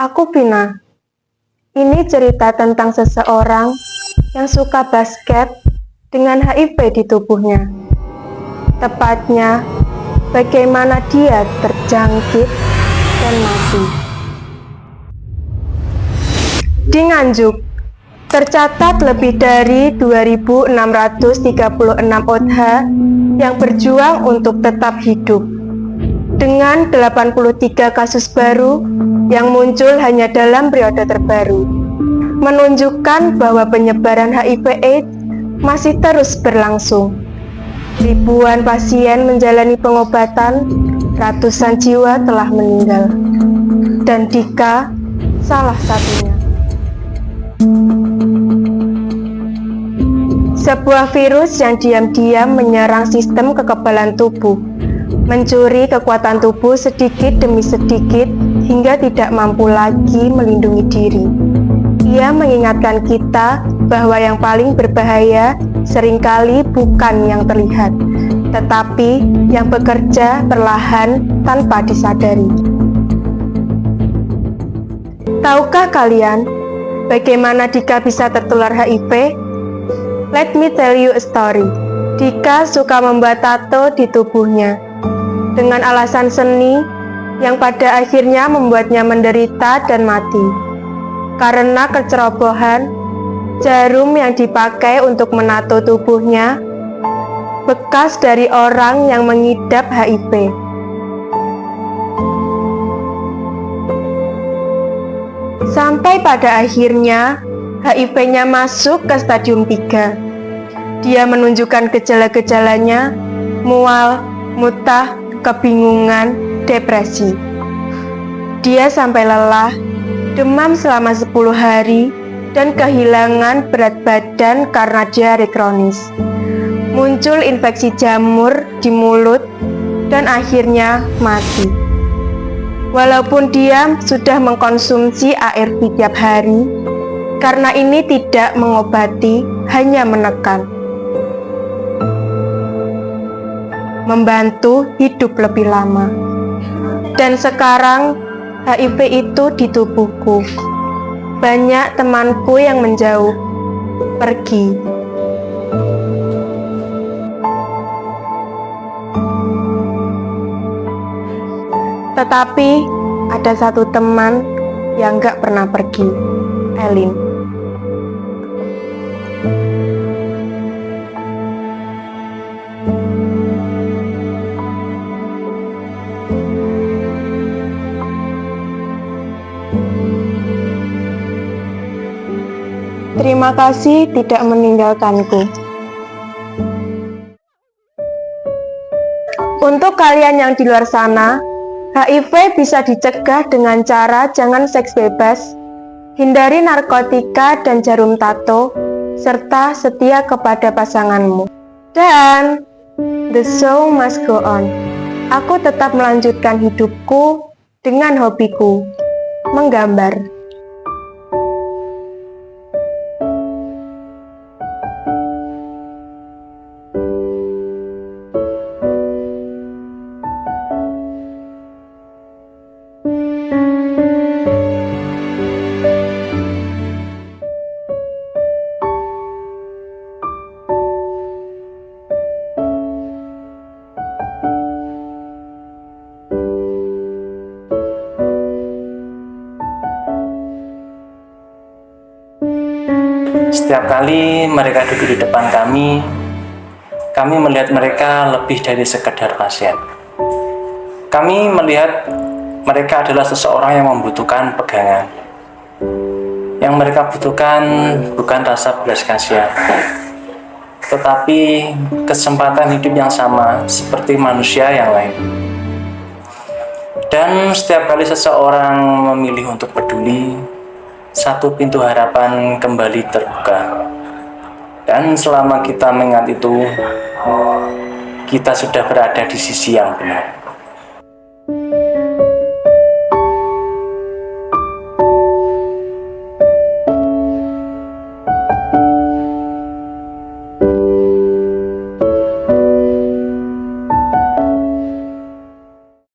Aku Vina. Ini cerita tentang seseorang yang suka basket dengan HIV di tubuhnya. Tepatnya, bagaimana dia terjangkit dan mati. Di Nganjuk, tercatat lebih dari 2.636 OTH yang berjuang untuk tetap hidup. Dengan 83 kasus baru yang muncul hanya dalam periode terbaru, menunjukkan bahwa penyebaran HIV/AIDS masih terus berlangsung. Ribuan pasien menjalani pengobatan, ratusan jiwa telah meninggal, dan Dika salah satunya. Sebuah virus yang diam-diam menyerang sistem kekebalan tubuh, mencuri kekuatan tubuh sedikit demi sedikit hingga tidak mampu lagi melindungi diri. Ia mengingatkan kita bahwa yang paling berbahaya seringkali bukan yang terlihat, tetapi yang bekerja perlahan tanpa disadari. Tahukah kalian bagaimana Dika bisa tertular HIV? Let me tell you a story. Dika suka membuat tato di tubuhnya dengan alasan seni yang pada akhirnya membuatnya menderita dan mati. Karena kecerobohan, jarum yang dipakai untuk menato tubuhnya bekas dari orang yang mengidap HIV. Sampai pada akhirnya HIV-nya masuk ke stadium 3. Dia menunjukkan gejala-gejalanya, mual, muntah, kebingungan, depresi. Dia sampai lelah, demam selama 10 hari, dan kehilangan berat badan karena diare kronis. Muncul infeksi jamur di mulut, dan akhirnya mati. Walaupun dia sudah mengkonsumsi ARV tiap hari, karena ini tidak mengobati, hanya menekan. Membantu hidup lebih lama. Dan sekarang HIV itu di tubuhku. Banyak temanku yang menjauh, pergi. Tetapi ada satu teman yang gak pernah pergi, Elin. Terima kasih tidak meninggalkanku. Untuk kalian yang di luar sana, HIV bisa dicegah dengan cara jangan seks bebas, hindari narkotika dan jarum tato, serta setia kepada pasanganmu. Dan the show must go on. Aku tetap melanjutkan hidupku dengan hobiku, menggambar. Setiap kali mereka duduk di depan kami melihat mereka lebih dari sekedar pasien. Kami melihat mereka adalah seseorang yang membutuhkan pegangan. Yang mereka butuhkan bukan rasa belas kasihan, tetapi kesempatan hidup yang sama seperti manusia yang lain. Dan setiap kali seseorang memilih untuk peduli, satu pintu harapan kembali terbuka. Dan selama kita mengingat itu, kita sudah berada di sisi yang benar.